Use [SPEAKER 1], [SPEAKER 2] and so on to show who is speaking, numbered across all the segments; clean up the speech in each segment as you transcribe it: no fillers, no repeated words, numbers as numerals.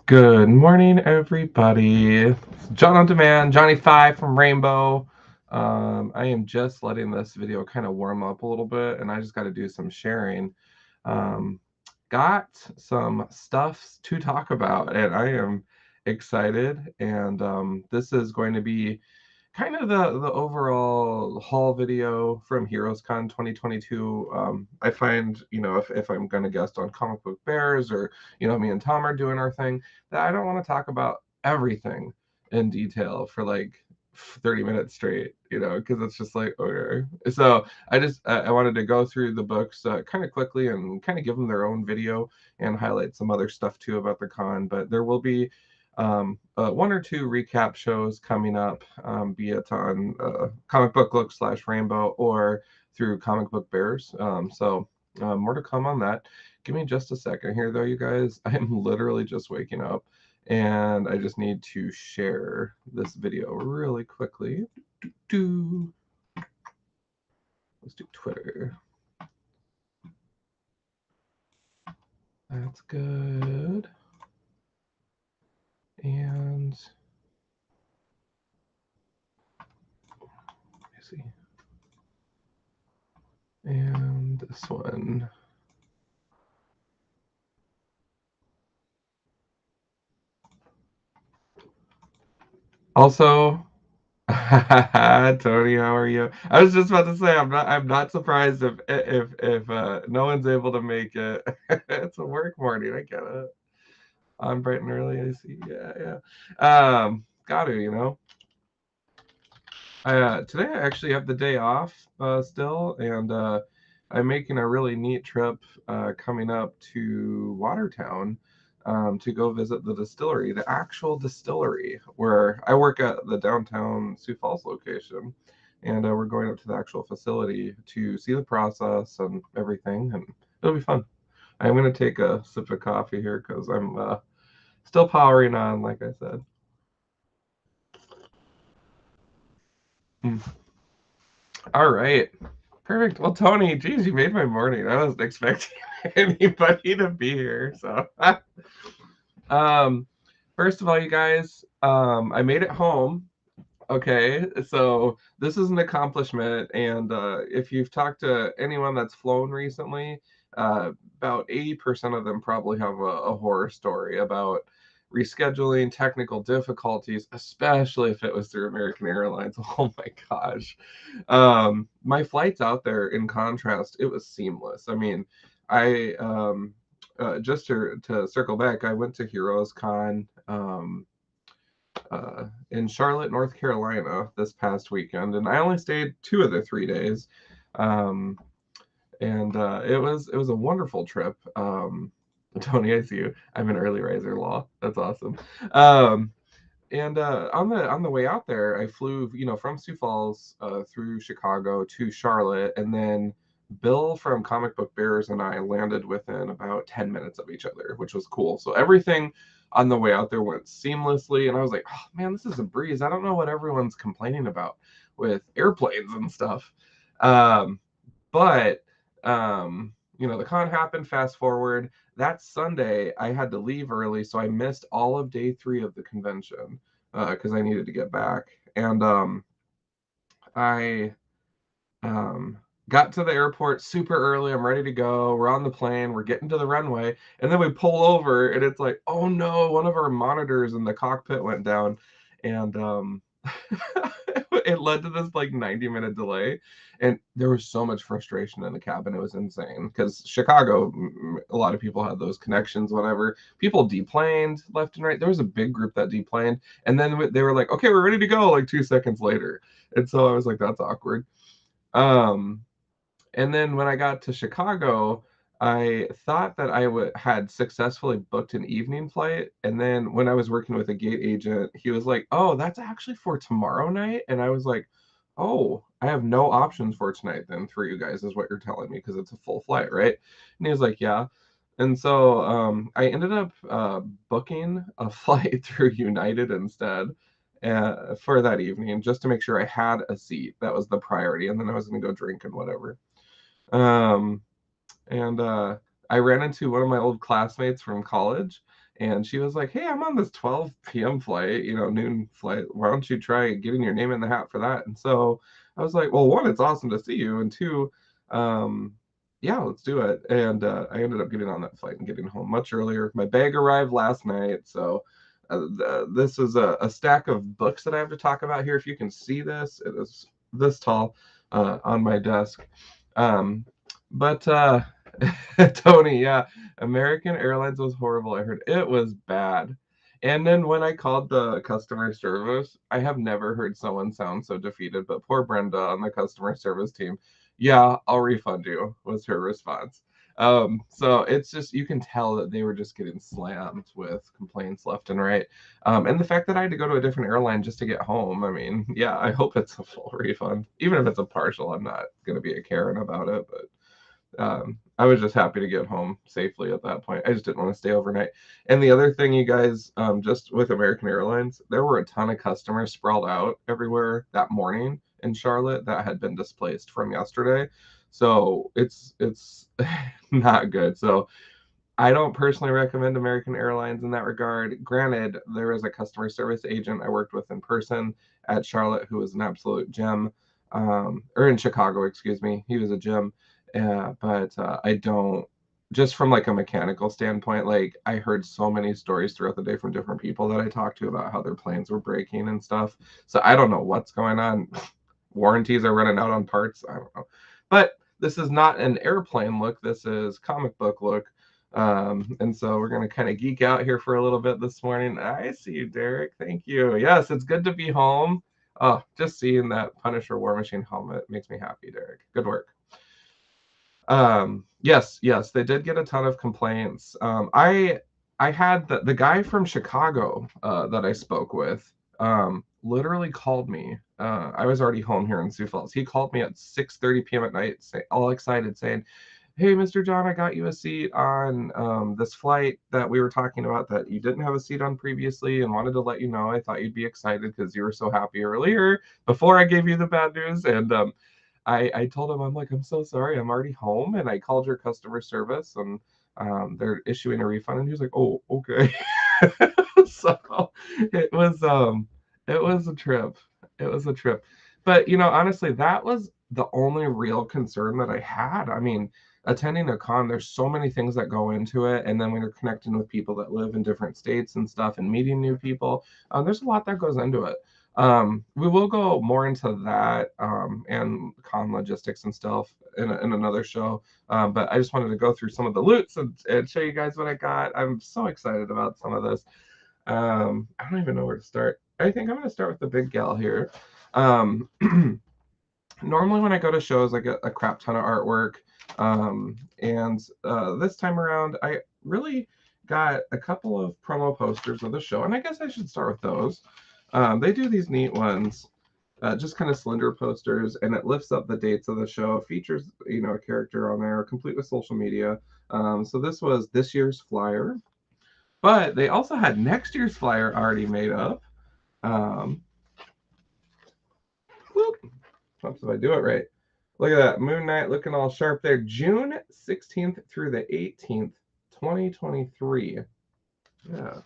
[SPEAKER 1] Good morning, everybody. It's John on Demand, Johnny Five from Rainbow. I am just letting this video kind of warm up a little bit, and I just got to do some sharing. Um, got some stuff to talk about, and I am excited. And this is going to be kind of the overall haul video from HeroesCon 2022. I find, if I'm going to guest on Comic Book Bears or, me and Tom are doing our thing, that I don't want to talk about everything in detail for like 30 minutes straight, because it's just like, okay. So I wanted to go through the books kind of quickly and kind of give them their own video and highlight some other stuff too about the con. But there will be one or two recap shows coming up, be it on Comic Book Look / Rainbow or through Comic Book Bears. So more to come on that. Give me just a second here, though, you guys. I'm literally just waking up, and I just need to share this video really quickly. Let's do Twitter. That's good. And let me see. And this one. Also, Tony, how are you? I was just about to say I'm not surprised if no one's able to make it. It's a work morning. I get it. I'm bright and early. I see. Yeah. Got to. Today I actually have the day off still, and I'm making a really neat trip coming up to Watertown to go visit the distillery, the actual distillery, where I work at the downtown Sioux Falls location. And we're going up to the actual facility to see the process and everything, and it'll be fun. I'm going to take a sip of coffee here because I'm still powering on, like I said. Mm. All right. Perfect. Well, Tony, geez, you made my morning. I wasn't expecting anybody to be here. So, um, first of all, you guys, I made it home. Okay, so this is an accomplishment, and if you've talked to anyone that's flown recently, about 80% of them probably have a horror story about rescheduling, technical difficulties, especially if it was through American Airlines. Oh my gosh. My flights out there, in contrast, it was seamless. I mean, I just to circle back, I went to Heroes Con. In Charlotte, North Carolina this past weekend, and I only stayed 2 of the 3 days. Um, and it was a wonderful trip. Tony, I see you. I'm an early riser law. That's awesome. And on the way out there, I flew, from Sioux Falls through Chicago to Charlotte, and then Bill from Comic Book Bears and I landed within about 10 minutes of each other, which was cool. So everything on the way out there went seamlessly, and I was like, oh man, this is a breeze. I don't know what everyone's complaining about with airplanes and stuff. Um, but the con happened. Fast forward that Sunday, I had to leave early, so I missed all of day 3 of the convention because I needed to get back. And I um, got to the airport super early. I'm ready to go. We're on the plane. We're getting to the runway, and then we pull over, and it's like, oh no, one of our monitors in the cockpit went down, and it led to this like 90-minute delay, and there was so much frustration in the cabin. It was insane because Chicago, a lot of people had those connections. Whatever, people deplaned left and right. There was a big group that deplaned, and then they were like, okay, we're ready to go, like 2 seconds later. And so I was like, that's awkward. um and then when I got to Chicago, I thought that had successfully booked an evening flight. And then when I was working with a gate agent, he was like, "Oh, that's actually for tomorrow night." And I was like, "Oh, I have no options for tonight then for you guys, is what you're telling me, because it's a full flight, right?" And he was like, "Yeah." And so I ended up booking a flight through United instead for that evening, just to make sure I had a seat. That was the priority. And then I was going to go drink and whatever. Um, and I ran into one of my old classmates from college, And she was like, hey, I'm on this 12 p.m. flight, noon flight. Why don't you try getting your name in the hat for that? And so I was like, well, one, it's awesome to see you. And two, yeah, let's do it. And I ended up getting on that flight and getting home much earlier. My bag arrived last night. So this is a stack of books that I have to talk about here. If you can see this, it is this tall on my desk. But Tony, yeah, American Airlines was horrible. I heard it was bad. And then when I called the customer service, I have never heard someone sound so defeated. But poor Brenda on the customer service team, yeah, I'll refund you, was her response. So it's just, you can tell that they were just getting slammed with complaints left and right. And the fact that I had to go to a different airline just to get home, I mean, yeah, I hope it's a full refund. Even if it's a partial, I'm not going to be a Karen about it. But I was just happy to get home safely at that point. I just didn't want to stay overnight. And the other thing, you guys, just with American Airlines, there were a ton of customers sprawled out everywhere that morning in Charlotte that had been displaced from yesterday. So it's not good. So I don't personally recommend American Airlines in that regard. Granted, there was a customer service agent I worked with in person at Charlotte who was an absolute gem, or in Chicago, excuse me. He was a gem. But I don't, just from like a mechanical standpoint, like I heard so many stories throughout the day from different people that I talked to about how their planes were breaking and stuff. So I don't know what's going on. Warranties are running out on parts. I don't know. But this is not an airplane look. This is comic book look. And so we're going to kind of geek out here for a little bit this morning. I see you, Derek. Thank you. Yes, it's good to be home. Oh, just seeing that Punisher War Machine helmet makes me happy, Derek. Good work. Yes, they did get a ton of complaints. I had the guy from Chicago that I spoke with literally called me. I was already home here in Sioux Falls. He called me at 6:30 p.m. at night, all excited, saying, "Hey, Mr. John, I got you a seat on this flight that we were talking about that you didn't have a seat on previously, and wanted to let you know. I thought you'd be excited because you were so happy earlier before I gave you the bad news." And I told him, I'm like, I'm so sorry, I'm already home, and I called your customer service, and they're issuing a refund. And he was like, oh, okay. So it was a trip. It was a trip. But honestly, that was the only real concern that I had. I mean, attending a con, there's so many things that go into it, and then when you're connecting with people that live in different states and stuff, and meeting new people, there's a lot that goes into it. We will go more into that and con logistics and stuff in another show. But I just wanted to go through some of the loots and show you guys what I got. I'm so excited about some of this. I don't even know where to start. I think I'm going to start with the big gal here. Normally when I go to shows, I get a crap ton of artwork. And this time around, I really got a couple of promo posters of the show, and I guess I should start with those. They do these neat ones, just kind of slender posters, and it lifts up the dates of the show, features a character on there, complete with social media. So this was this year's flyer, but they also had next year's flyer already made up. Whoop, if I do it right. Look at that, Moon Knight looking all sharp there. June 16th through the 18th, 2023. Yeah.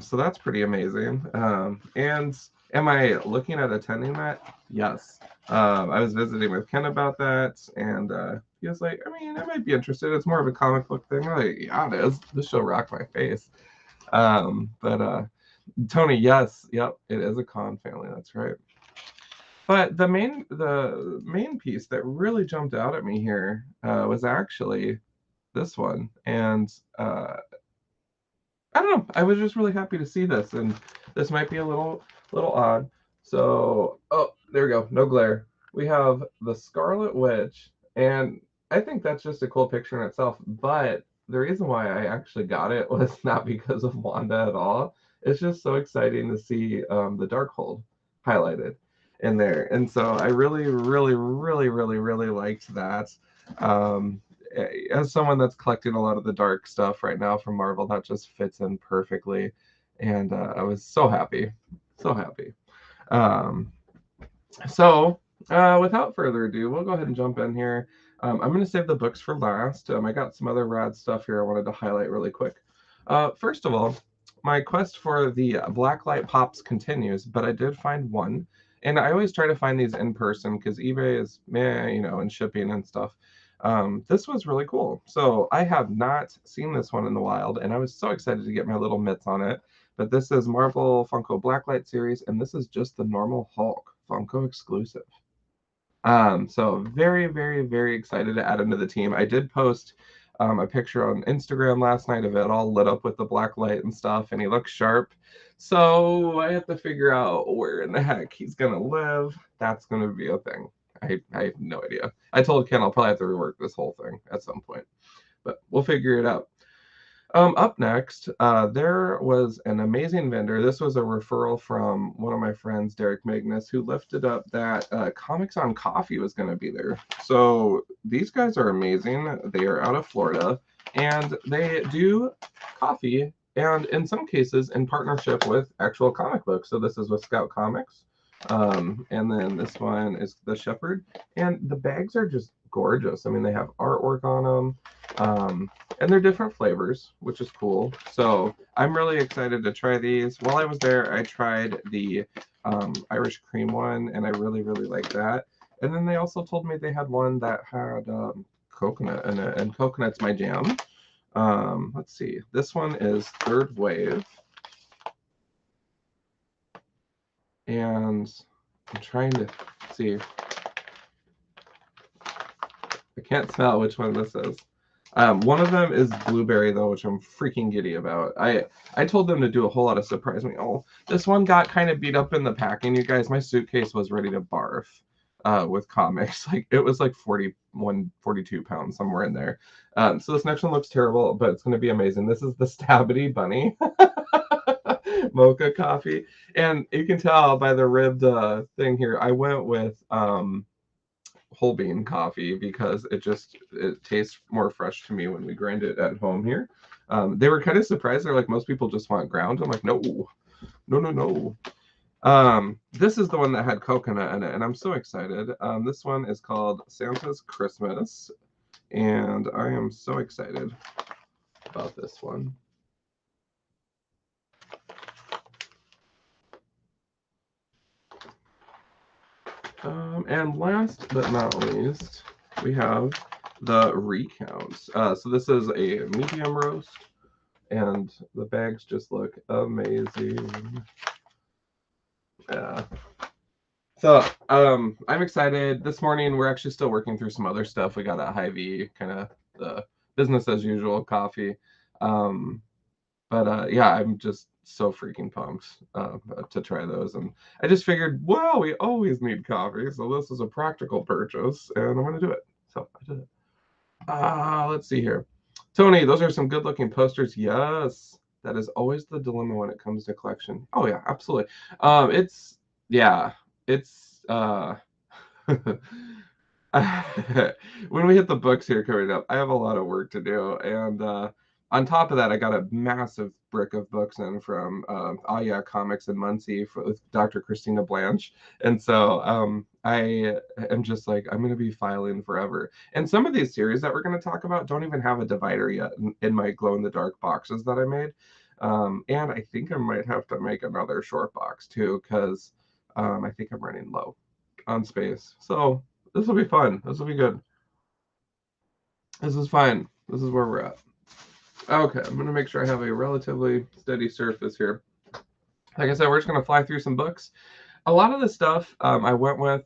[SPEAKER 1] So that's pretty amazing. And am I looking at attending that? Yes. I was visiting with Ken about that, and he was like, I mean, I might be interested. It's more of a comic book thing. I'm like, yeah, it is. This show rocked my face. But Tony, yes, yep, it is a con family. That's right. But the main piece that really jumped out at me here was actually this one, and I don't know. I was just really happy to see this, and this might be a little odd. So, oh, there we go. No glare. We have the Scarlet Witch, and I think that's just a cool picture in itself. But the reason why I actually got it was not because of Wanda at all. It's just so exciting to see the Darkhold highlighted in there, and so I really, really, really, really, really liked that. Um, as someone that's collecting a lot of the dark stuff right now from Marvel, that just fits in perfectly. And I was so happy. So happy. Um, so without further ado, we'll go ahead and jump in here. I'm going to save the books for last. I got some other rad stuff here I wanted to highlight really quick. First of all, my quest for the Blacklight Pops continues, but I did find one. And I always try to find these in person because eBay is meh, and shipping and stuff. This was really cool. So I have not seen this one in the wild, and I was so excited to get my little mitts on it. But this is Marvel Funko Blacklight series, and this is just the normal Hulk Funko exclusive. So very, very, very excited to add him to the team. I did post a picture on Instagram last night of it all lit up with the black light and stuff, and he looks sharp. So I have to figure out where in the heck he's gonna live. That's gonna be a thing. I have no idea. I told Ken I'll probably have to rework this whole thing at some point, but we'll figure it out. Up next, there was an amazing vendor. This was a referral from one of my friends, Derek Magnus, who lifted up that Comics on Coffee was going to be there. So these guys are amazing. They are out of Florida, and they do coffee, and in some cases in partnership with actual comic books. So this is with Scout Comics. And then this one is the Shepherd, and the bags are just gorgeous. I mean, they have artwork on them. And they're different flavors, which is cool. So I'm really excited to try these. While I was there, I tried the Irish cream one, and I really, really liked that. And then they also told me they had one that had coconut in it, and coconut's my jam. Let's see. This one is Third Wave. And I'm trying to see. I can't tell which one this is. One of them is blueberry though, which I'm freaking giddy about. I told them to do a whole lot of surprise me. Oh, this one got kind of beat up in the packing, you guys. My suitcase was ready to barf with comics. Like it was like 41, 42 pounds, somewhere in there. So this next one looks terrible, but it's going to be amazing. This is the Stabity Bunny mocha coffee, and you can tell by the ribbed thing here. I went with whole bean coffee because it tastes more fresh to me when we grind it at home here. They were kind of surprised. They're like, most people just want ground. I'm like, no, no, no, no. This is the one that had coconut in it, and I'm so excited. This one is called Santa's Christmas, and I am so excited about this one. And last but not least, we have the recounts. So this is a medium roast, and the bags just look amazing. Yeah. So I'm excited. This morning we're actually still working through some other stuff. We got a Hy-Vee, kind of the business as usual coffee. But yeah, I'm just so freaking pumped to try those. And I just figured, well, we always need coffee, so this is a practical purchase, and I'm going to do it. So I did it. Let's see here. Tony, those are some good-looking posters. Yes, that is always the dilemma when it comes to collection. Oh yeah, absolutely. Yeah, it's when we hit the books here coming up, I have a lot of work to do, and on top of that, I got a massive brick of books in from Yeah Comics in Muncie with Dr. Christina Blanche, and so I am just like, I'm going to be filing forever. And some of these series that we're going to talk about don't even have a divider yet in my glow-in-the-dark boxes that I made, and I think I might have to make another short box too, because I think I'm running low on space. So this will be fun. This will be good. This is fine. This is where we're at. Okay, I'm going to make sure I have a relatively steady surface here. Like I said, we're just going to fly through some books. A lot of the stuff I went with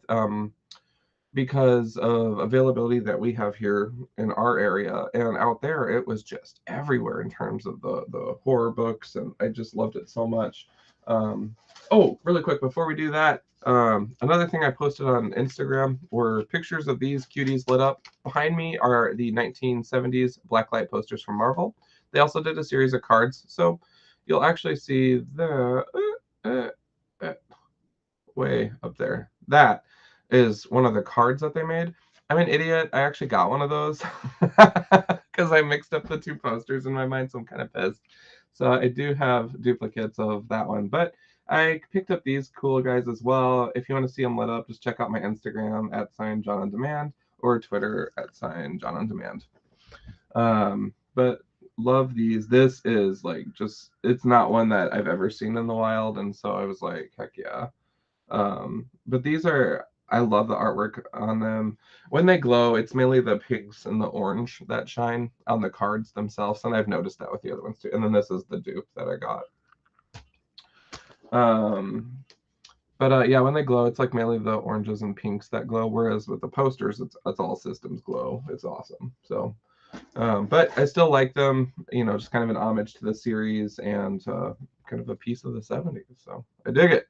[SPEAKER 1] because of availability that we have here in our area, and out there it was just everywhere in terms of the horror books, and I just loved it so much. Oh, really quick before we do that, another thing I posted on Instagram were pictures of these cuties lit up. Behind me are the 1970s blacklight posters from Marvel. They also did a series of cards, so you'll actually see the way up there. That is one of the cards that they made. I'm an idiot. I actually got one of those because I mixed up the two posters in my mind, so I'm kind of pissed. So I do have duplicates of that one, but I picked up these cool guys as well. If you want to see them lit up, just check out my Instagram at @JohnOnDemand or Twitter at @JohnOnDemand. But love these. This is like just, it's not one that I've ever seen in the wild, and so I was like, heck yeah. But these are, I love the artwork on them. When they glow, it's mainly the pinks and the orange that shine on the cards themselves, and I've noticed that with the other ones too. And then this is the dupe that I got. But yeah, when they glow, it's like mainly the oranges and pinks that glow, whereas with the posters, it's all systems glow. It's awesome. So, but I still like them, you know, just kind of an homage to the series and kind of a piece of the 70s. So I dig it.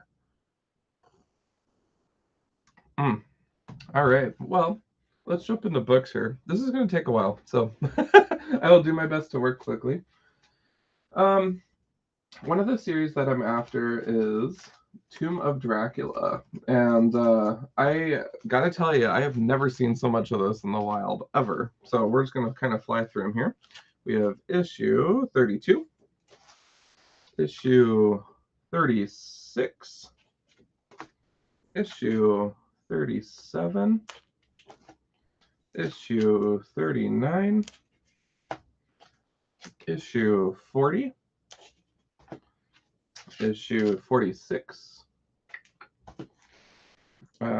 [SPEAKER 1] All right. Well, let's jump into books here. This is going to take a while, so I will do my best to work quickly. Um, one of the series that I'm after is Tomb of Dracula, and I gotta tell you, I have never seen so much of this in the wild ever. So we're just going to kind of fly through them here. We have issue 32, issue 36, issue 37, issue 39, issue 40, issue 46.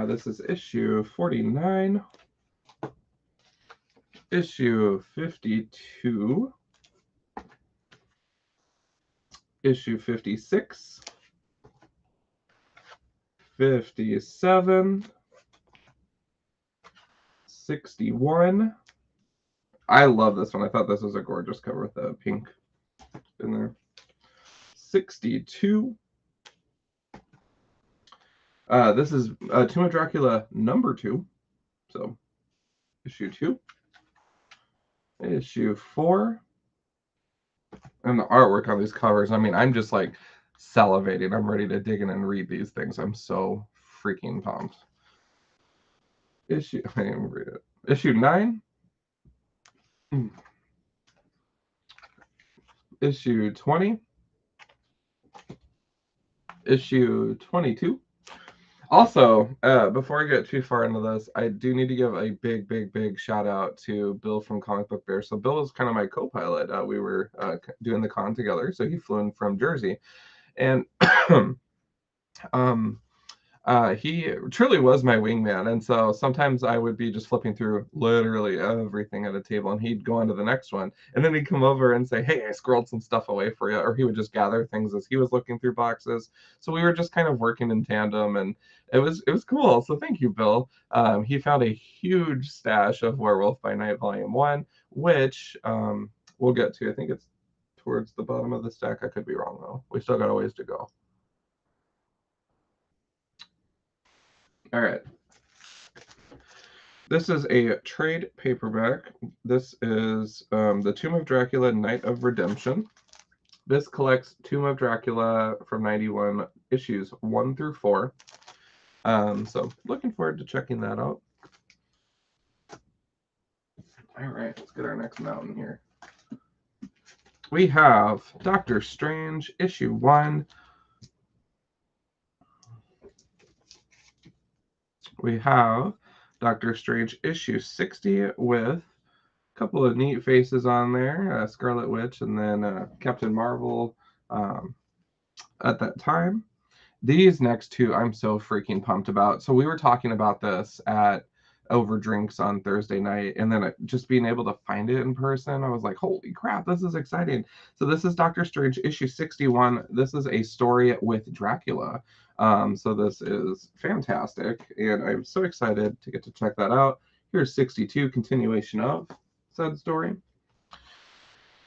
[SPEAKER 1] This is issue 49, issue 52, issue 56, 57, 61. I love this one. I thought this was a gorgeous cover with the pink in there. 62. This is Tomb of Dracula #2. So, issue 2. Issue 4. And the artwork on these covers, I mean, I'm just like salivating. I'm ready to dig in and read these things. I'm so freaking pumped. I didn't even read it. Issue 9. Issue 20. Issue 22. Also, before I get too far into this, I do need to give a big shout out to Bill from Comic Book Bear. So Bill is kind of my co-pilot. We were doing the con together, so he flew in from Jersey, and he truly was my wingman. And so sometimes I would be just flipping through literally everything at a table, and he'd go on to the next one, and then he'd come over and say, hey, I scrolled some stuff away for you, or he would just gather things as he was looking through boxes. So we were just kind of working in tandem, and it was cool. So thank you, Bill. He found a huge stash of Werewolf by Night Volume 1, which we'll get to. I think it's towards the bottom of the stack. I could be wrong, though. We still got a ways to go. All right. This is a trade paperback. This is the Tomb of Dracula, Night of Redemption. This collects Tomb of Dracula from 91, issues 1 through 4. So looking forward to checking that out. All right, let's get our next mountain here. We have Doctor Strange, issue 1. We have Doctor Strange, issue 60, with a couple of neat faces on there, Scarlet Witch and then Captain Marvel at that time. These next two I'm so freaking pumped about. So we were talking about this at over drinks on Thursday night, and then just being able to find it in person, I was like, holy crap, this is exciting. So this is Doctor Strange issue 61. This is a story with Dracula. So this is fantastic, and I'm so excited to get to check that out. Here's 62, continuation of said story.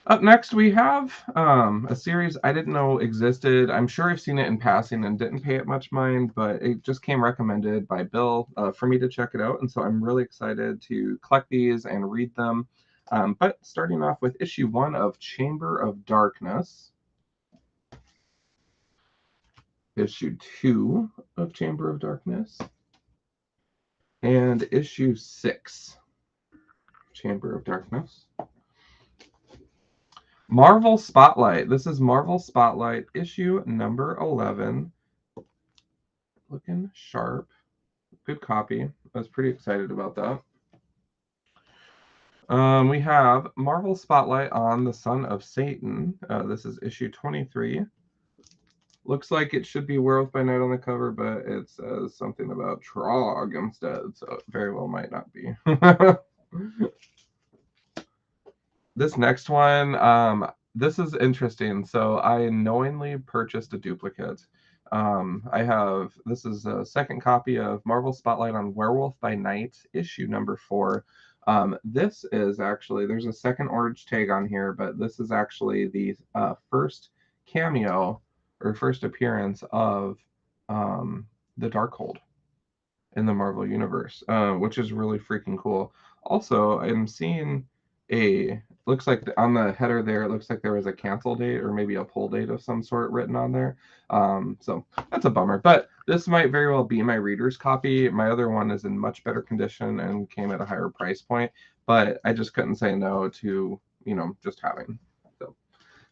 [SPEAKER 1] Up next, we have a series I didn't know existed. I'm sure I've seen it in passing and didn't pay it much mind, but it just came recommended by Bill for me to check it out. And so I'm really excited to collect these and read them. But starting off with issue 1 of Chamber of Darkness, issue 2 of Chamber of Darkness, and issue 6, Chamber of Darkness. Marvel Spotlight. This is Marvel Spotlight, issue number 11. Looking sharp. Good copy. I was pretty excited about that. We have Marvel Spotlight on the Son of Satan. This is issue 23. Looks like it should be Werewolf by Night on the cover, but it says something about Trog instead, so it very well might not be. This next one, this is interesting. So I knowingly purchased a duplicate. This is a second copy of Marvel Spotlight on Werewolf by Night, issue number 4. This is actually, there's a second orange tag on here, but this is actually the first cameo or first appearance of the Darkhold in the Marvel Universe, which is really freaking cool. Also, I'm seeing looks like on the header there, it looks like there was a cancel date or maybe a pull date of some sort written on there. So that's a bummer, but this might very well be my reader's copy. My other one is in much better condition and came at a higher price point, but I just couldn't say no to, just having. So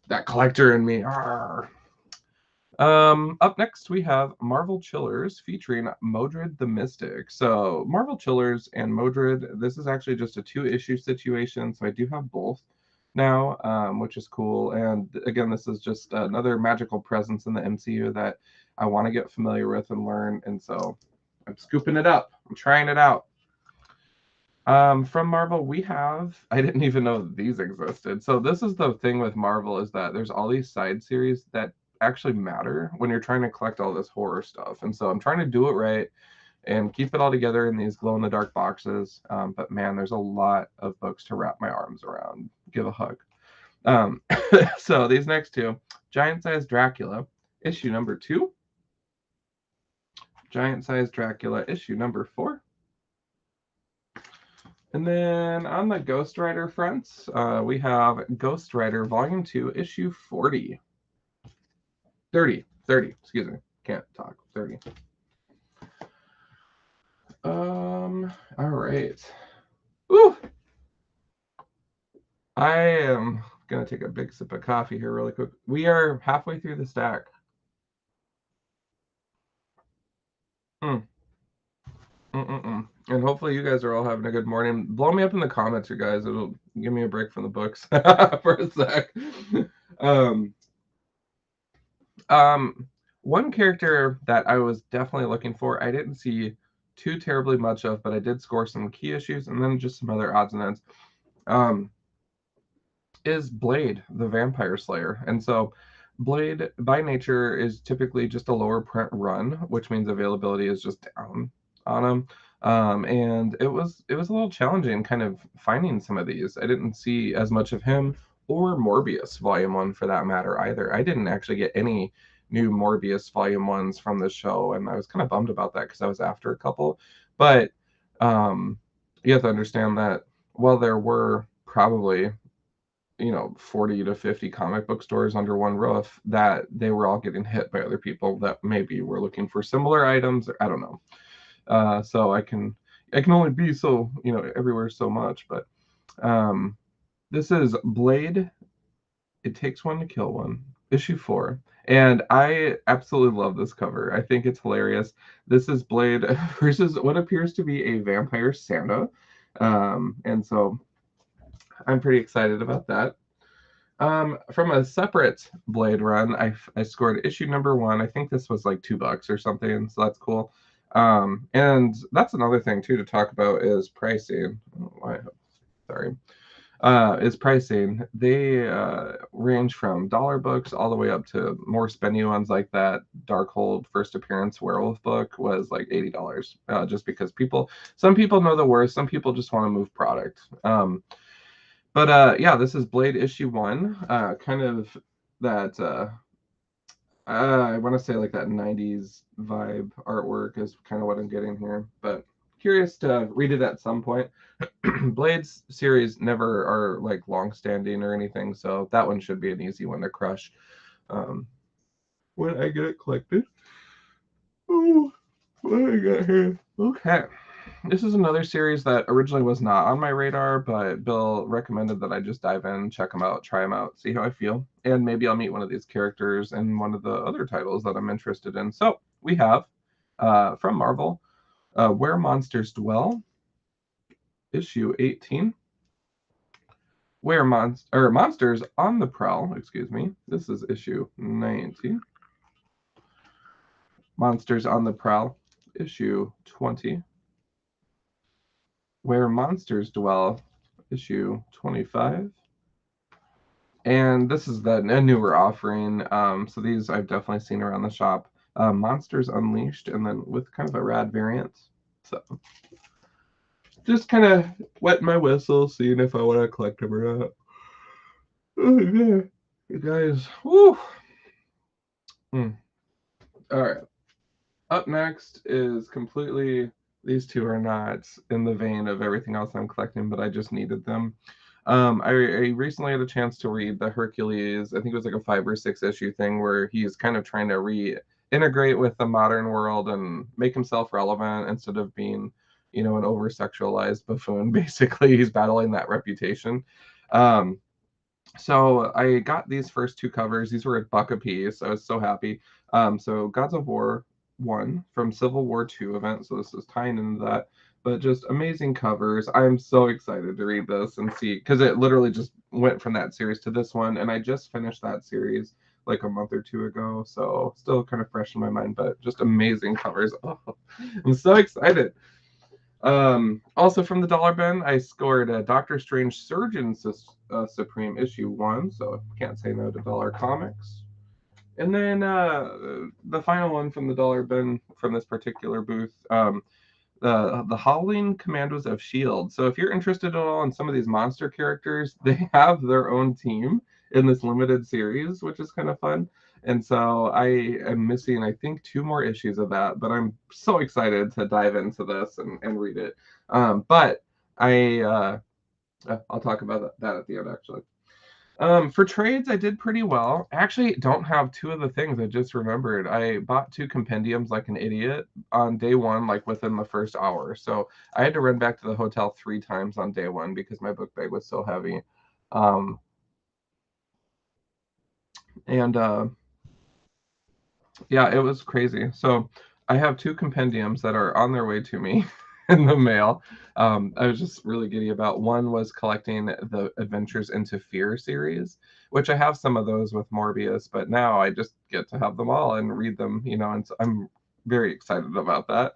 [SPEAKER 1] that collector in me. Arr. Up next, we have Marvel Chillers featuring Modred the Mystic. So Marvel Chillers and Modred, this is actually just a 2-issue situation, so I do have both now, which is cool. And again, this is just another magical presence in the MCU that I want to get familiar with and learn, and so I'm scooping it up. I'm trying it out. From Marvel, I didn't even know these existed. So this is the thing with Marvel, is that there's all these side series that actually matter when you're trying to collect all this horror stuff. And so I'm trying to do it right and keep it all together in these glow-in-the-dark boxes. But man, there's a lot of books to wrap my arms around. Give a hug. So these next two, Giant Size Dracula, issue number 2. Giant Size Dracula, issue number 4. And then on the Ghost Rider fronts, we have Ghost Rider Volume 2, issue 40. 30, excuse me. Can't talk. 30. All right. Ooh. I am going to take a big sip of coffee here really quick. We are halfway through the stack. And hopefully you guys are all having a good morning. Blow me up in the comments, you guys. It'll give me a break from the books for a sec. One character that I was definitely looking for, I didn't see too terribly much of, but I did score some key issues and then just some other odds and ends, is Blade, the Vampire Slayer. And so Blade, by nature, is typically just a lower print run, which means availability is just down on him. And it was a little challenging kind of finding some of these. I didn't see as much of him or Morbius Volume 1 for that matter either. I didn't actually get any new Morbius Volume 1s from the show, and I was kind of bummed about that because I was after a couple. But you have to understand that while there were probably 40 to 50 comic book stores under one roof, that they were all getting hit by other people that maybe were looking for similar items, or I don't know. So I can only be so everywhere so much, but this is Blade, It Takes One to Kill One, issue 4, and I absolutely love this cover. I think it's hilarious. This is Blade versus what appears to be a vampire Santa, and so I'm pretty excited about that. From a separate Blade run, I scored issue number 1. I think this was like $2 or something, so that's cool. And that's another thing too to talk about is pricing. Is pricing. They range from dollar books all the way up to more spendy ones like that Darkhold first appearance werewolf book was like $80. Just because some people know the worth, some people just want to move product. But yeah, this is Blade issue 1. Kind of that I want to say like that 90s vibe artwork is kind of what I'm getting here. But curious to read it at some point. Blade's series never are like long-standing or anything, so that one should be an easy one to crush when I get it collected. Oh, what do I got here? Okay. This is another series that originally was not on my radar, but Bill recommended that I just dive in, check them out, try them out, see how I feel, and maybe I'll meet one of these characters in one of the other titles that I'm interested in. So we have from Marvel, Where Monsters Dwell, issue 18. Where Monsters on the Prowl, excuse me. This is issue 90. Monsters on the Prowl, issue 20. Where Monsters Dwell, issue 25. And this is a newer offering. So these I've definitely seen around the shop. Monsters Unleashed, and then with kind of a rad variant. So just kind of wet my whistle, seeing if I want to collect them or not. Oh, yeah. You guys, woo. All right. Up next is completely, these two are not in the vein of everything else I'm collecting, but I just needed them. I recently had a chance to read the Hercules, I think it was like a 5 or 6 issue thing where he's kind of trying to reintegrate with the modern world and make himself relevant instead of being, an over-sexualized buffoon. Basically, he's battling that reputation. So I got these first 2 covers. These were a buck a piece. I was so happy. So Gods of War 1 from Civil War 2 event. So this is tying into that. But just amazing covers. I'm so excited to read this and see, because it literally just went from that series to this one. And I just finished that series like a month or 2 ago. So still kind of fresh in my mind, but just amazing covers. Oh, I'm so excited. Also from the Dollar Bin, I scored a Doctor Strange Surgeon Supreme issue 1, so can't say no to Dollar Comics. And then the final one from the Dollar Bin from this particular booth, the Howling Commandos of S.H.I.E.L.D. So if you're interested at all in some of these monster characters, they have their own team in this limited series, which is kind of fun. And so I am missing, I think, 2 more issues of that, but I'm so excited to dive into this and read it. But I'll talk about that at the end, actually. For trades, I did pretty well. I actually don't have 2 of the things I just remembered. I bought 2 compendiums like an idiot on day 1, like within the first hour. So I had to run back to the hotel 3 times on day 1 because my book bag was so heavy. And yeah, it was crazy. So I have 2 compendiums that are on their way to me in the mail. I was just really giddy about. One was collecting the Adventures into Fear series, which I have some of those with Morbius, but now I just get to have them all and read them, and so I'm very excited about that.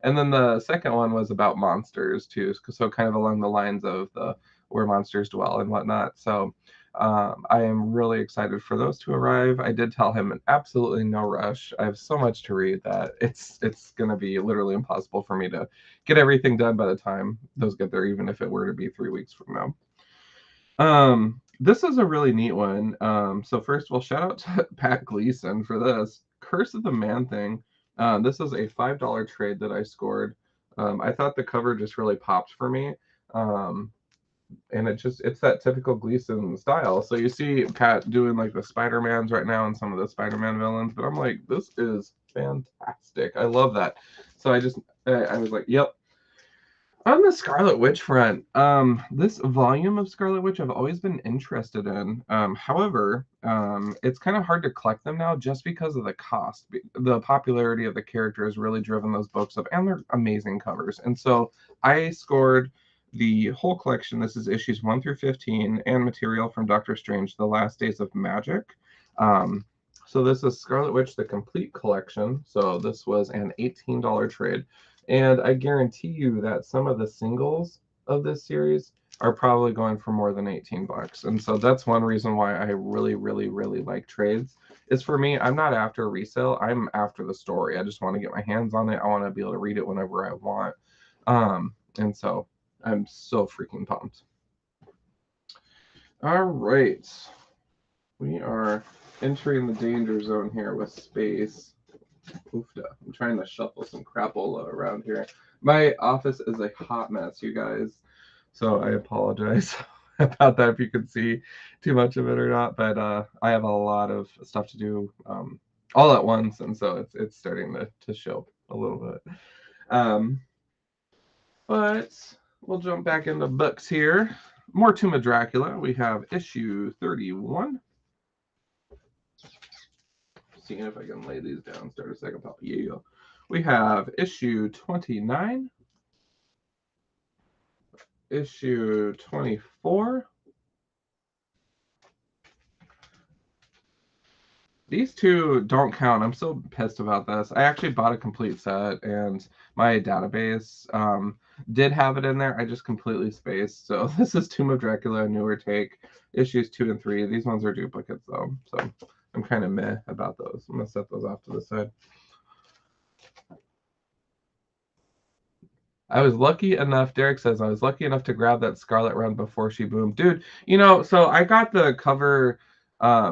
[SPEAKER 1] And then the second one was about monsters too, so kind of along the lines of the Where Monsters Dwell and whatnot. So I am really excited for those to arrive. I did tell him absolutely no rush. I have so much to read that it's going to be literally impossible for me to get everything done by the time those get there, even if it were to be 3 weeks from now. This is a really neat one. So first of all, shout out to Pat Gleason for this. Curse of the Man-Thing. This is a $5 trade that I scored. I thought the cover just really popped for me. And it's that typical Gleason style. So you see Pat doing like the Spider-Mans right now and some of the Spider-Man villains, but I'm like, this is fantastic. I love that. So I was like, yep. On the Scarlet Witch front, this volume of Scarlet Witch I've always been interested in. However, it's kind of hard to collect them now just because of the cost. The popularity of the character has really driven those books up, and they're amazing covers. And so I scored the whole collection. This is issues 1 through 15 and material from Doctor Strange, The Last Days of Magic. So this is Scarlet Witch, the complete collection. So this was an $18 trade. And I guarantee you that some of the singles of this series are probably going for more than 18 bucks. And so that's one reason why I really, really, really like trades. Is for me, I'm not after resale. I'm after the story. I just want to get my hands on it. I want to be able to read it whenever I want. And so I'm so freaking pumped. All right. We are entering the danger zone here with space. Oofda. I'm trying to shuffle some crapola around here. My office is a hot mess, you guys. So I apologize about that if you could see too much of it or not. But I have a lot of stuff to do all at once, and so it's starting to show a little bit. But we'll jump back into books here. More Tomb of Dracula. We have issue 31. Seeing if I can lay these down. Start a second pop. Yeah. We have issue 29. Issue 24. These two don't count. I'm so pissed about this. I actually bought a complete set, and my database did have it in there. I just completely spaced. So this is Tomb of Dracula, newer take, issues 2 and 3. These ones are duplicates, though. So I'm kind of meh about those. I'm going to set those off to the side. I was lucky enough, Derek says, I was lucky enough to grab that Scarlet run before she boomed. Dude, so I got the cover. I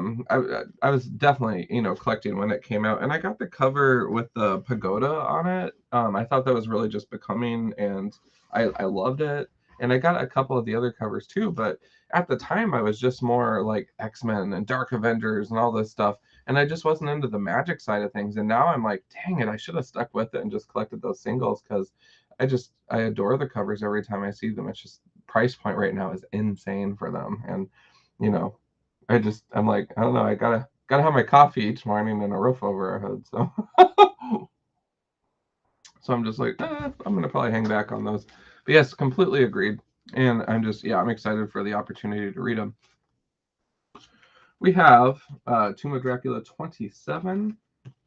[SPEAKER 1] was definitely, collecting when it came out, and I got the cover with the pagoda on it. I thought that was really just becoming, and I loved it. And I got a couple of the other covers too, but at the time I was just more like X-Men and Dark Avengers and all this stuff, and I just wasn't into the magic side of things. And now I'm like, dang it, I should have stuck with it and just collected those singles, because I adore the covers every time I see them. It's just price point right now is insane for them. And you know, I'm like, I don't know, I gotta have my coffee each morning and a roof over our head. So so I'm just like, I'm gonna probably hang back on those. But yes, completely agreed. And I'm excited for the opportunity to read them. We have Tomb of Dracula 27.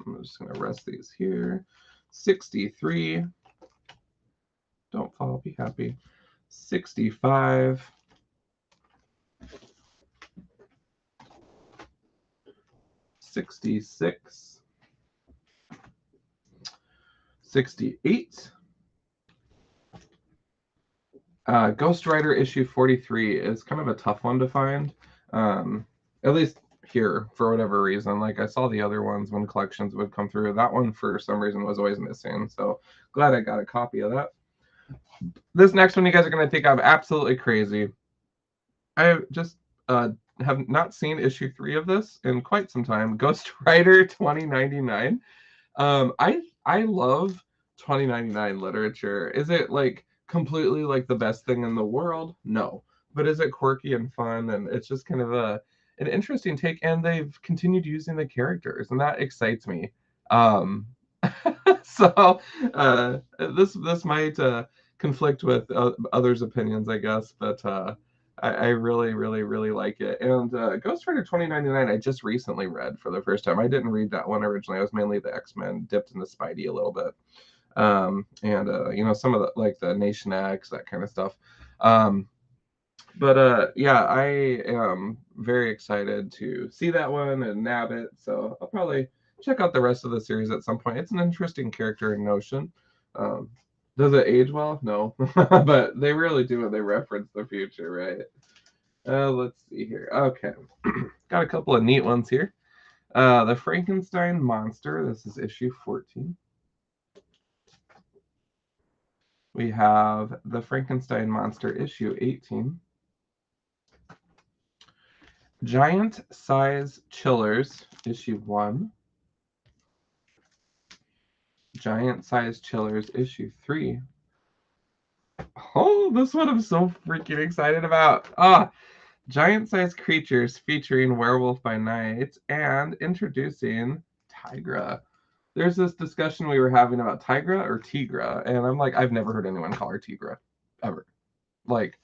[SPEAKER 1] I'm just gonna rest these here. 63. Don't fall, be happy. 65. 66. 68. Ghost Rider issue 43 is kind of a tough one to find, at least here, for whatever reason. Like, I saw the other ones when collections would come through. That one, for some reason, was always missing. So glad I got a copy of that. This next one you guys are going to think I'm absolutely crazy. I just have not seen issue 3 of this in quite some time. Ghost Rider 2099. I love 2099 literature. Is it like completely like the best thing in the world? No. But is it quirky and fun? And it's just kind of an interesting take. And they've continued using the characters, and that excites me. So this might conflict with others' opinions, I guess, but I really, really, really like it. And Ghost Rider 2099, I just recently read for the first time. I didn't read that one originally. I was mainly the X-Men, dipped into Spidey a little bit. And some of the, like, the Nation X, that kind of stuff. But yeah, I am very excited to see that one and nab it. So I'll probably check out the rest of the series at some point. It's an interesting character in Notion. Um, does it age well? No, but they really do when they reference the future, right? Let's see here. Okay, got a couple of neat ones here. The Frankenstein Monster. This is issue 14. We have the Frankenstein Monster issue 18. Giant Size Chillers issue 1. Giant Size Chillers issue 3. Oh, this one I'm so freaking excited about. Giant Size Creatures featuring Werewolf by Night and introducing Tigra. There's this discussion we were having about Tigra or Tigra, and I'm like, I've never heard anyone call her Tigra, ever. Like,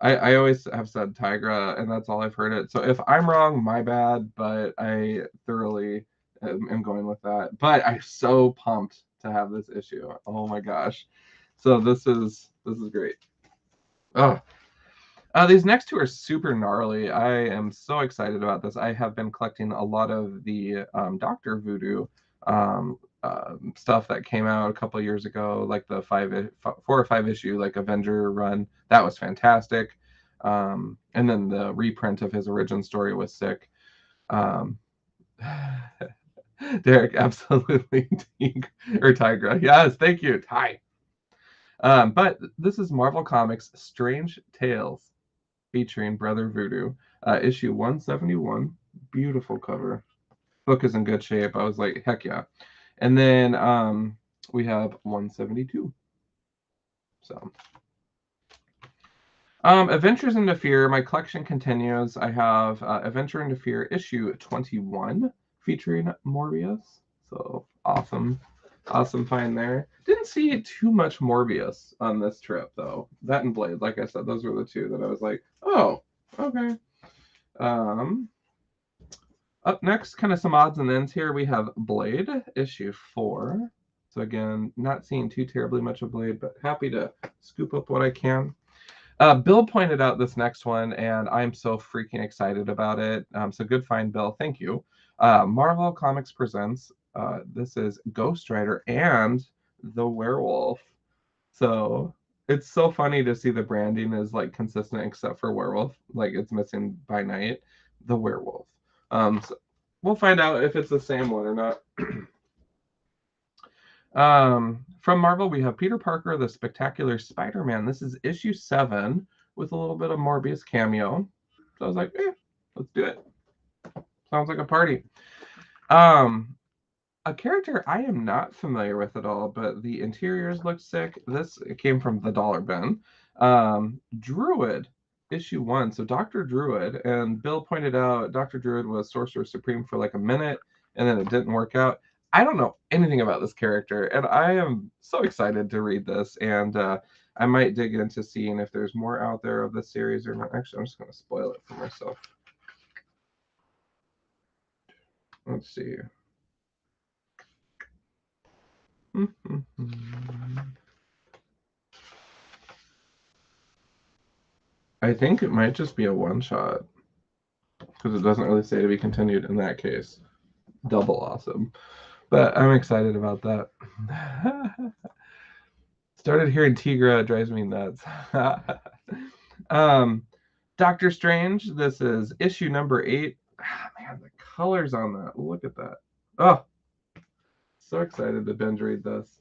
[SPEAKER 1] I always have said Tigra, and that's all I've heard it. So if I'm wrong, my bad, but I thoroughly am going with that. But I'm so pumped to have this issue. Oh my gosh. So this is great. Oh, these next two are super gnarly. I am so excited about this. I have been collecting a lot of the Dr. Voodoo stuff that came out a couple of years ago, like the 4 or 5 issue like Avenger run. That was fantastic. And then the reprint of his origin story was sick. Derek, absolutely. Tigra. Yes, thank you, Ty. But this is Marvel Comics Strange Tales featuring Brother Voodoo, issue 171. Beautiful cover. Book is in good shape. I was like, heck yeah. And then we have 172. So Adventures into Fear, my collection continues. I have Adventure into Fear issue 21 featuring Morbius. So awesome find there. Didn't see too much Morbius on this trip, though. That and Blade, like I said, those were the two that I was like, oh, okay. Up next, kind of some odds and ends here. We have Blade, issue 4. So again, not seeing too terribly much of Blade, but happy to scoop up what I can. Bill pointed out this next one, and I'm so freaking excited about it. So good find, Bill. Thank you. Marvel Comics presents. This is Ghost Rider and the Werewolf. So it's so funny to see the branding is like consistent except for Werewolf. Like it's missing by night, the Werewolf. So we'll find out if it's the same one or not. From Marvel, we have Peter Parker, the Spectacular Spider-Man. This is issue 7 with a little bit of Morbius cameo. So I was like, let's do it. Sounds like a party. A character I am not familiar with at all, but the interiors look sick. This came from the Dollar Bin. Druid, issue 1. So Dr. Druid, and Bill pointed out Dr. Druid was Sorcerer Supreme for like a minute, and then it didn't work out. I don't know anything about this character, and I am so excited to read this, and I might dig into seeing if there's more out there of this series or not. Actually, I'm just going to spoil it for myself. Let's see. I think it might just be a one-shot because it doesn't really say to be continued in that case. Double awesome. But I'm excited about that. Started hearing Tigra, drives me nuts. Doctor Strange, this is issue number 8. Man, the colors on that. Look at that. Oh, so excited to binge read this.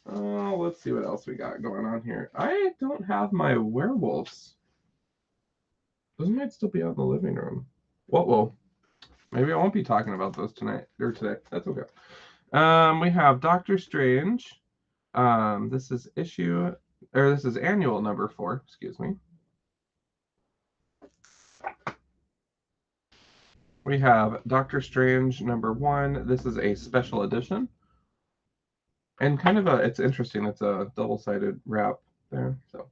[SPEAKER 1] Oh, let's see what else we got going on here. I don't have my werewolves. Those might still be out in the living room. Whoa. Maybe I won't be talking about those tonight or today. That's okay. We have Doctor Strange. This is annual number 4. Excuse me. We have Doctor Strange number 1. This is a special edition, and kind of it's interesting. It's a double-sided wrap there. So.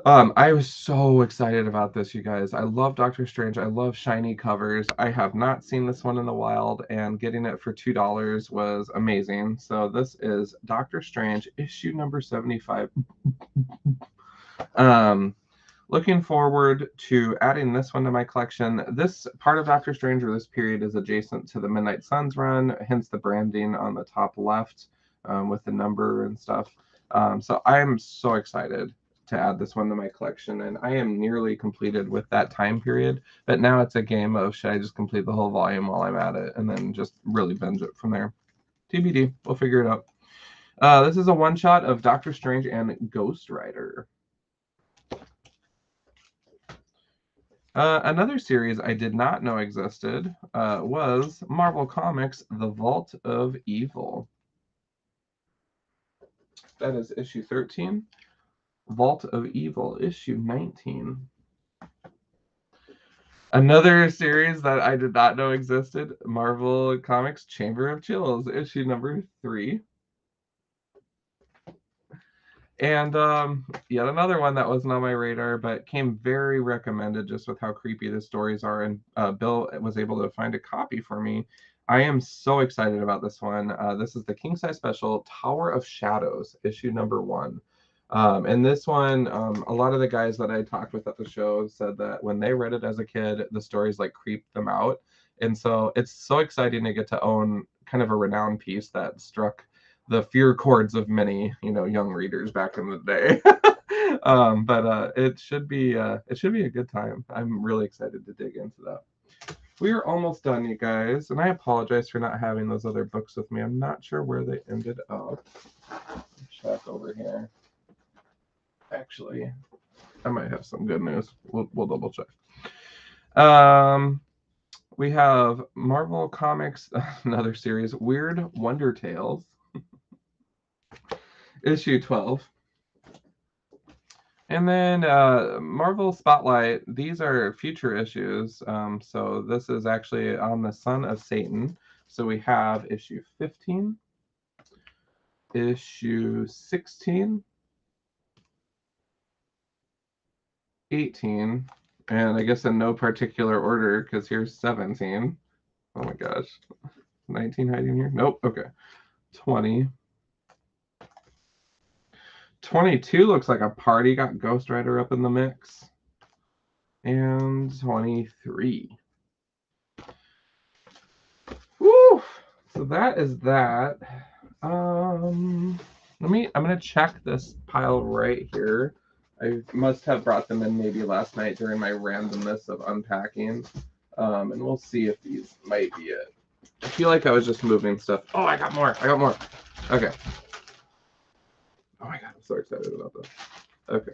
[SPEAKER 1] I was so excited about this, you guys. I love Doctor Strange. I love shiny covers. I have not seen this one in the wild, and getting it for $2 was amazing. So this is Doctor Strange, issue number 75. Looking forward to adding this one to my collection. This part of Doctor Strange, or this period, is adjacent to the Midnight Suns run, hence the branding on the top left with the number and stuff. So I am so excited to add this one to my collection, and I am nearly completed with that time period. But now it's a game of should I just complete the whole volume while I'm at it, and then just really binge it from there. TBD, we'll figure it out. This is a one-shot of Doctor Strange and Ghost Rider. Another series I did not know existed was Marvel Comics' The Vault of Evil. That is issue 13. Vault of Evil, issue 19. Another series that I did not know existed, Marvel Comics Chamber of Chills, issue number 3. And yet another one that wasn't on my radar, but came very recommended just with how creepy the stories are. And Bill was able to find a copy for me. I am so excited about this one. This is the King Size Special Tower of Shadows, issue number 1. And this one, a lot of the guys that I talked with at the show said that when they read it as a kid, the stories like creeped them out. And so it's so exciting to get to own kind of a renowned piece that struck the fear chords of many, young readers back in the day. But it should be a good time. I'm really excited to dig into that. We are almost done, you guys, and I apologize for not having those other books with me. I'm not sure where they ended up. Check over here. Actually, I might have some good news. We'll double check. We have Marvel Comics, another series, Weird Wonder Tales. Issue 12. And then Marvel Spotlight, these are future issues. So this is actually on the Son of Satan. So we have issue 15, issue 16, 18, And I guess in no particular order, because here's 17. Oh my gosh. 19 hiding here? Nope. Okay. 20. 22 looks like a party. Got Ghost Rider up in the mix. And 23. Woo! So that is that. I'm gonna check this pile right here. I must have brought them in maybe last night during my randomness of unpacking. And we'll see if these might be it. I feel like I was just moving stuff. Oh, I got more. Okay. Oh my god, I'm so excited about this. Okay.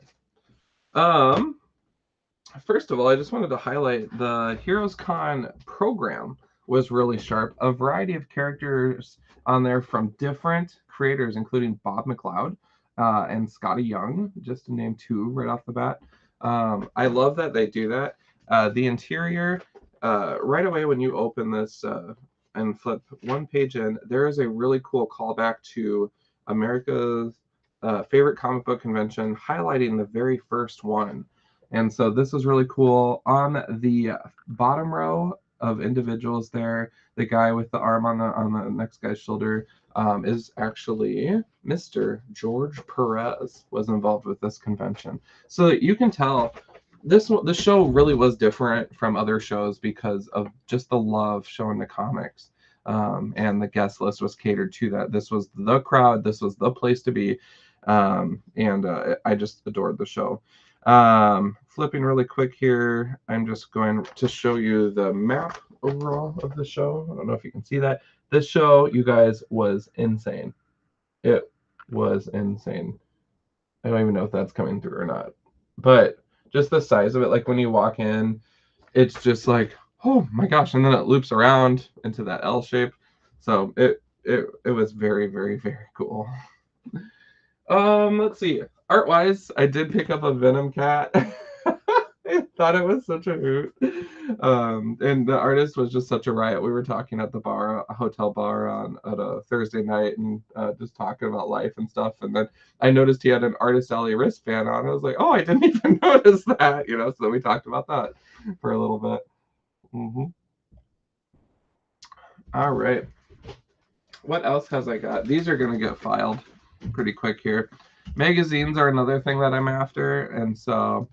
[SPEAKER 1] First of all, I just wanted to highlight the Heroes Con program was really sharp. A variety of characters on there from different creators, including Bob McLeod and Scotty Young, just to name two right off the bat. I love that they do that. The interior, right away when you open this and flip one page in, there is a really cool callback to America's favorite comic book convention, highlighting the very first one. And so this is really cool. On the bottom row of individuals there, the guy with the arm on the next guy's shoulder is actually Mr. George Perez was involved with this convention. So you can tell the show really was different from other shows because of just the love shown to comics. And the guest list was catered to that. This was the crowd. This was the place to be. And I just adored the show. Flipping really quick here, I'm just going to show you the map overall of the show. I don't know if you can see that. This show, you guys, was insane. It was insane. I don't even know if that's coming through or not. But just the size of it, like when you walk in, it's just like, oh my gosh, and then it loops around into that L shape. So it was very, very, very cool. Let's see. Art wise, I did pick up a Venom cat. I thought it was such a hoot. And the artist was just such a riot. We were talking at the bar, a hotel bar at a Thursday night, and just talking about life and stuff. And then I noticed he had an Artist Alley wristband on. I was like, oh, I didn't even notice that, So we talked about that for a little bit. All right. What else has I got? These are gonna get filed pretty quick here. Magazines are another thing that I'm after, and so,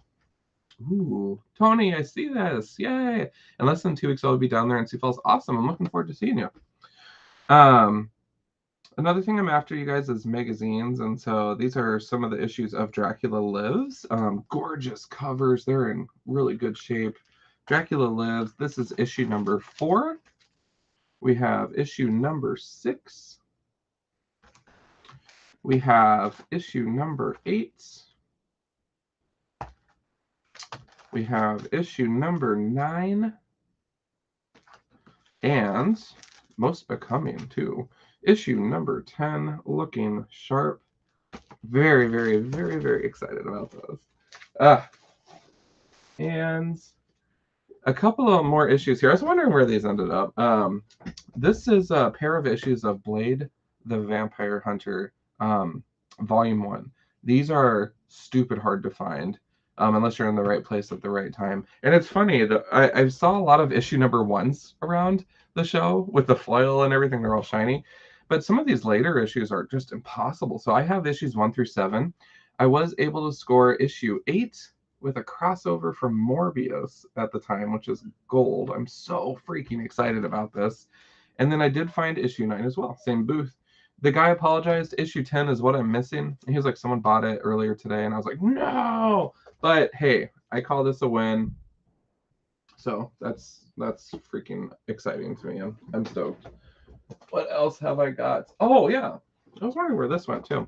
[SPEAKER 1] ooh, Tony, I see this, yay! In less than 2 weeks, I'll be down there in Sioux Falls. Awesome, I'm looking forward to seeing you. Another thing I'm after, you guys, is magazines, and so these are some of the issues of Dracula Lives. Gorgeous covers, they're in really good shape. Dracula Lives, this is issue number 4. We have issue number 6. We have issue number 8. We have issue number 9. And most becoming, too. Issue number 10, looking sharp. Very, very, very, very excited about those. And a couple of more issues here. I was wondering where these ended up. This is a pair of issues of Blade the Vampire Hunter, Volume 1. These are stupid hard to find, unless you're in the right place at the right time. And it's funny that I saw a lot of issue number 1s around the show with the foil and everything. They're all shiny. But some of these later issues are just impossible. So I have issues 1 through 7. I was able to score issue 8 with a crossover from Morbius at the time, which is gold. I'm so freaking excited about this. And then I did find issue 9 as well, same booth. The guy apologized. Issue 10 is what I'm missing. He was like, someone bought it earlier today, and I was like, no. But hey, I call this a win. So that's freaking exciting to me. I'm stoked. What else have I got? Oh yeah, I was wondering where this went too.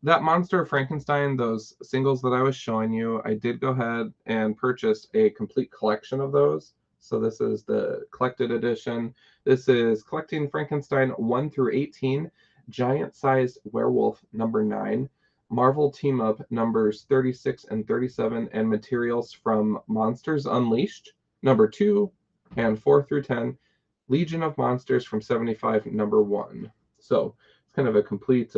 [SPEAKER 1] That Monster of Frankenstein, those singles that I was showing you, I did go ahead and purchase a complete collection of those. So this is the collected edition. This is Collecting Frankenstein 1 through 18, Giant Sized Werewolf number 9, Marvel Team Up numbers 36 and 37, and materials from Monsters Unleashed number 2 and 4 through 10, Legion of Monsters from 75 number 1. So it's kind of a complete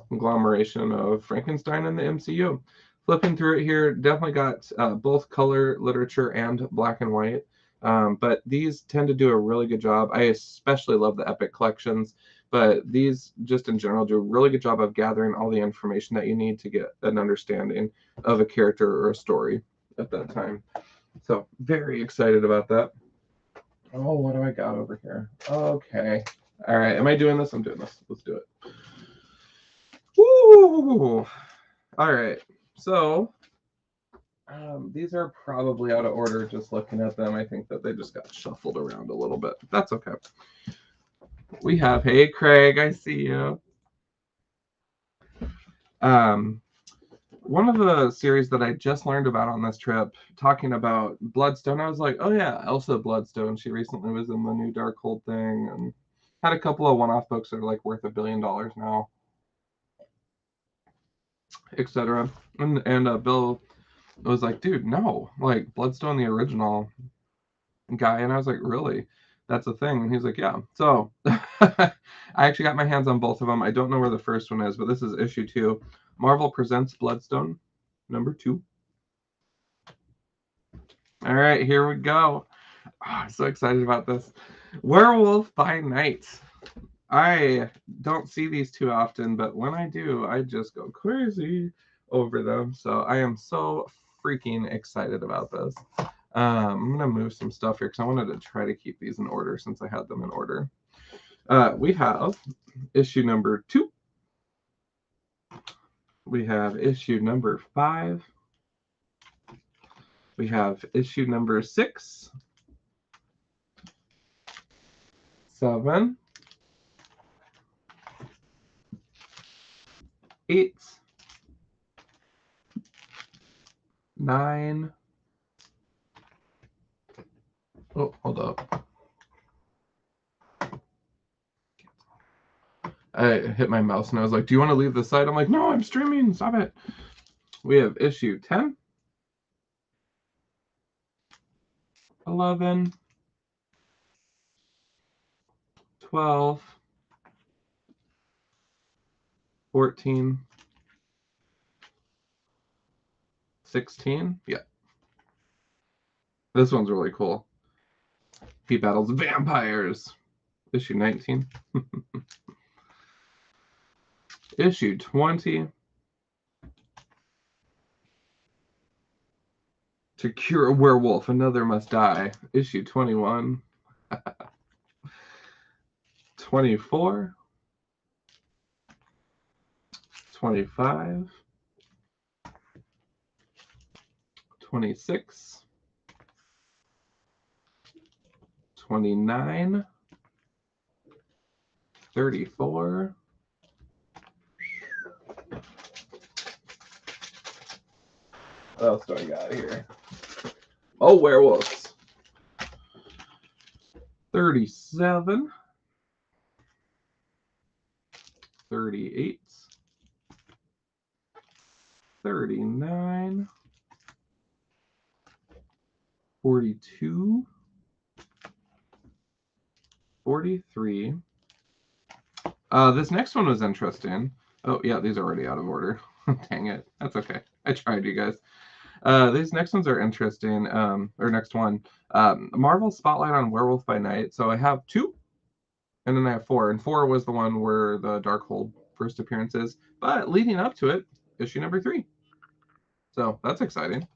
[SPEAKER 1] conglomeration of Frankenstein and the MCU. Flipping through it here, definitely got both color literature and black and white. But these tend to do a really good job. I especially love the Epic collections, but these just in general do a really good job of gathering all the information that you need to get an understanding of a character or a story at that time. So very excited about that. Oh, what do I got over here? Okay. All right. Am I doing this? I'm doing this. Let's do it. Woo! All right. So these are probably out of order just looking at them. I think that they just got shuffled around a little bit. That's okay. We have, hey, Craig, I see you. One of the series that I just learned about on this trip, talking about Bloodstone, I was like, oh yeah, Elsa Bloodstone. She recently was in the new Darkhold thing and had a couple of one-off books that are like worth $1 billion now, etc. And Bill was like, dude, no, like Bloodstone, the original guy. And I was like, really? That's a thing? And he's like, yeah. So I actually got my hands on both of them. I don't know where the first one is, but this is issue 2. Marvel Presents Bloodstone, number 2. All right, here we go. Oh, I'm so excited about this. Werewolf by Night. I don't see these too often, but when I do, I just go crazy over them. So I am so freaking excited about this. I'm going to move some stuff here because I wanted to try to keep these in order since I had them in order. We have issue number 2. We have issue number 5. We have issue number 6, 7, 8, 9. Oh, hold up. I hit my mouse and I was like, do you want to leave the site? I'm like, no, I'm streaming. Stop it. We have issue 10, 11, 12, 14, 16. Yeah. This one's really cool. He battles vampires. Issue 19. Issue 20. To cure a werewolf, another must die. Issue 21. 24. 25. 26. 29. 34. What else do I got here? Oh, werewolves. 37. 38. 39. 42. 43. This next one was interesting. Oh, yeah, these are already out of order. Dang it. That's okay. I tried, you guys. These next ones are interesting. Or next one. Marvel Spotlight on Werewolf by Night. So I have 2, and then I have 4. And 4 was the one where the Darkhold first appearance is. But leading up to it, issue number 3. So that's exciting.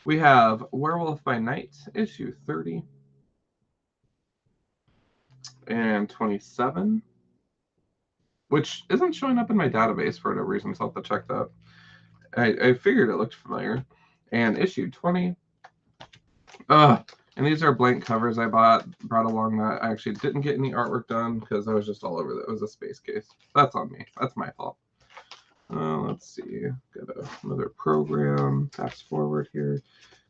[SPEAKER 1] We have Werewolf by Night, issue 30. And 27. Which isn't showing up in my database for whatever reason, so I'll have to check that. I figured it looked familiar. And issue 20. And these are blank covers I brought along that I actually didn't get any artwork done because I was just all over it. It was a space case. That's on me. That's my fault. Let's see. Got another program. Fast forward here.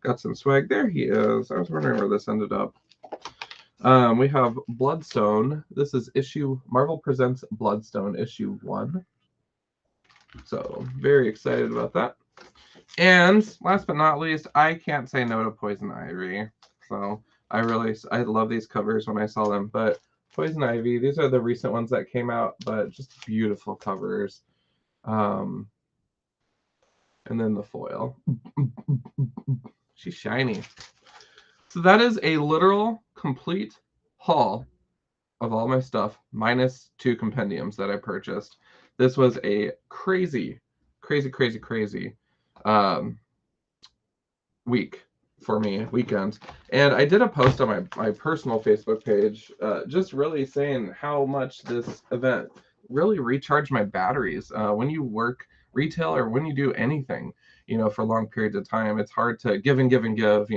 [SPEAKER 1] Got some swag. There he is. I was wondering where this ended up. We have Bloodstone. This is Marvel Presents Bloodstone, issue 1. So very excited about that. And last but not least, I can't say no to Poison Ivy. So I love these covers when I saw them. But Poison Ivy, these are the recent ones that came out, but just beautiful covers. And then the foil. She's shiny. So that is a literal complete haul of all my stuff, minus 2 compendiums that I purchased. This was a crazy um, week for me, weekend. And I did a post on my personal Facebook page, just really saying how much this event really recharged my batteries. When you work retail or when you do anything, for long periods of time, it's hard to give and give and give,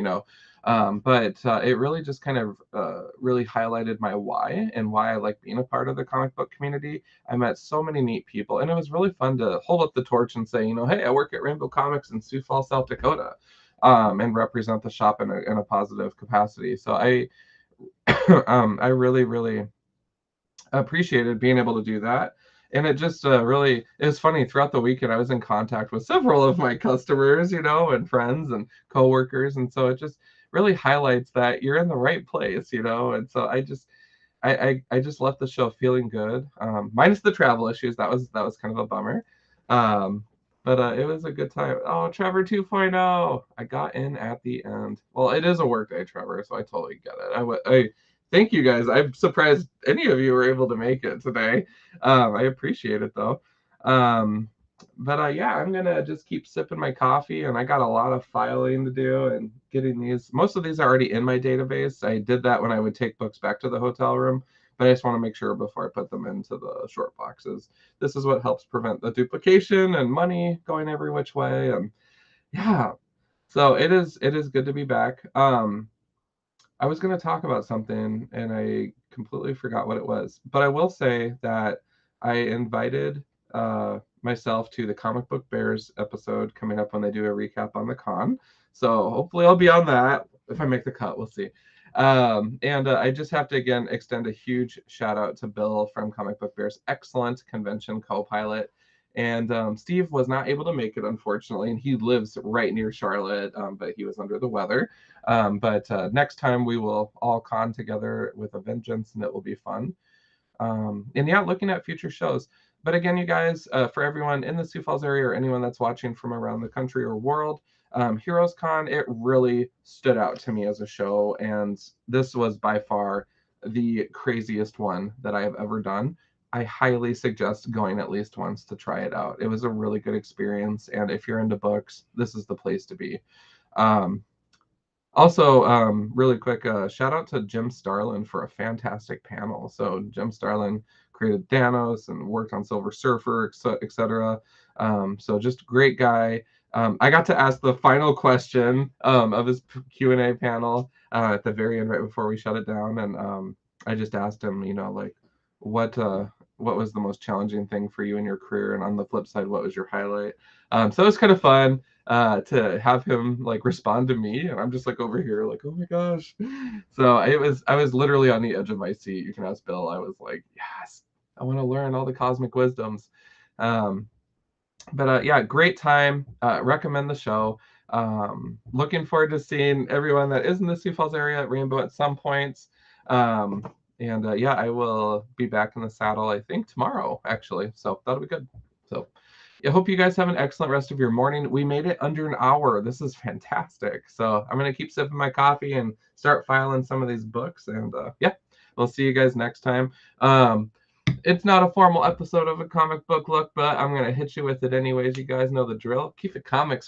[SPEAKER 1] but it really just kind of really highlighted my why and why I like being a part of the comic book community. I met so many neat people, and it was really fun to hold up the torch and say, hey, I work at Rainbow Comics in Sioux Falls, South Dakota, and represent the shop in a positive capacity. So I really appreciated being able to do that. And it just it was funny. Throughout the weekend, I was in contact with several of my customers, and friends and coworkers. And so it just really highlights that you're in the right place, And so I just left the show feeling good, minus the travel issues. That was kind of a bummer. But it was a good time. Oh, Trevor 2.0. I got in at the end. Well, it is a work day, Trevor, so I totally get it. I thank you guys. I'm surprised any of you were able to make it today. I appreciate it though. But yeah, I'm gonna just keep sipping my coffee, and I got a lot of filing to do and getting these. Most of these are already in my database. I did that when I would take books back to the hotel room, but I just want to make sure before I put them into the short boxes. This is what helps prevent the duplication and money going every which way. And yeah, so it is good to be back. I was going to talk about something and I completely forgot what it was. But I will say that I invited myself to the Comic Book Bears episode coming up when they do a recap on the con. So hopefully I'll be on that. If I make the cut, we'll see. And I just have to again extend a huge shout out to Bill from Comic Book Bears, excellent convention co-pilot. And Steve was not able to make it, unfortunately, and he lives right near Charlotte, but he was under the weather. But next time we will all con together with a vengeance, and it will be fun. And yeah, looking at future shows. But again, you guys, for everyone in the Sioux Falls area or anyone that's watching from around the country or world, Heroes Con, it really stood out to me as a show. And this was by far the craziest one that I have ever done. I highly suggest going at least once to try it out. It was a really good experience. And if you're into books, this is the place to be. Also, really quick, shout out to Jim Starlin for a fantastic panel. So Jim Starlin created Thanos and worked on Silver Surfer, etc. So just great guy. I got to ask the final question of his Q&A panel at the very end, right before we shut it down, and I just asked him, like, what was the most challenging thing for you in your career, and on the flip side, what was your highlight? So it was kind of fun to have him like respond to me, and I'm just like over here like, oh my gosh. So I was literally on the edge of my seat. You can ask Bill. I was like, yes, I want to learn all the cosmic wisdoms. But yeah, great time. Recommend the show. Looking forward to seeing everyone that is in the Sioux Falls area at Rainbow at some points. And yeah, I will be back in the saddle, I think, tomorrow, actually. So that'll be good. So I hope you guys have an excellent rest of your morning. We made it under an hour. This is fantastic. So I'm going to keep sipping my coffee and start filing some of these books. And yeah, we'll see you guys next time. It's not a formal episode of a comic book look, but I'm going to hit you with it anyways. You guys know the drill. Keep it comics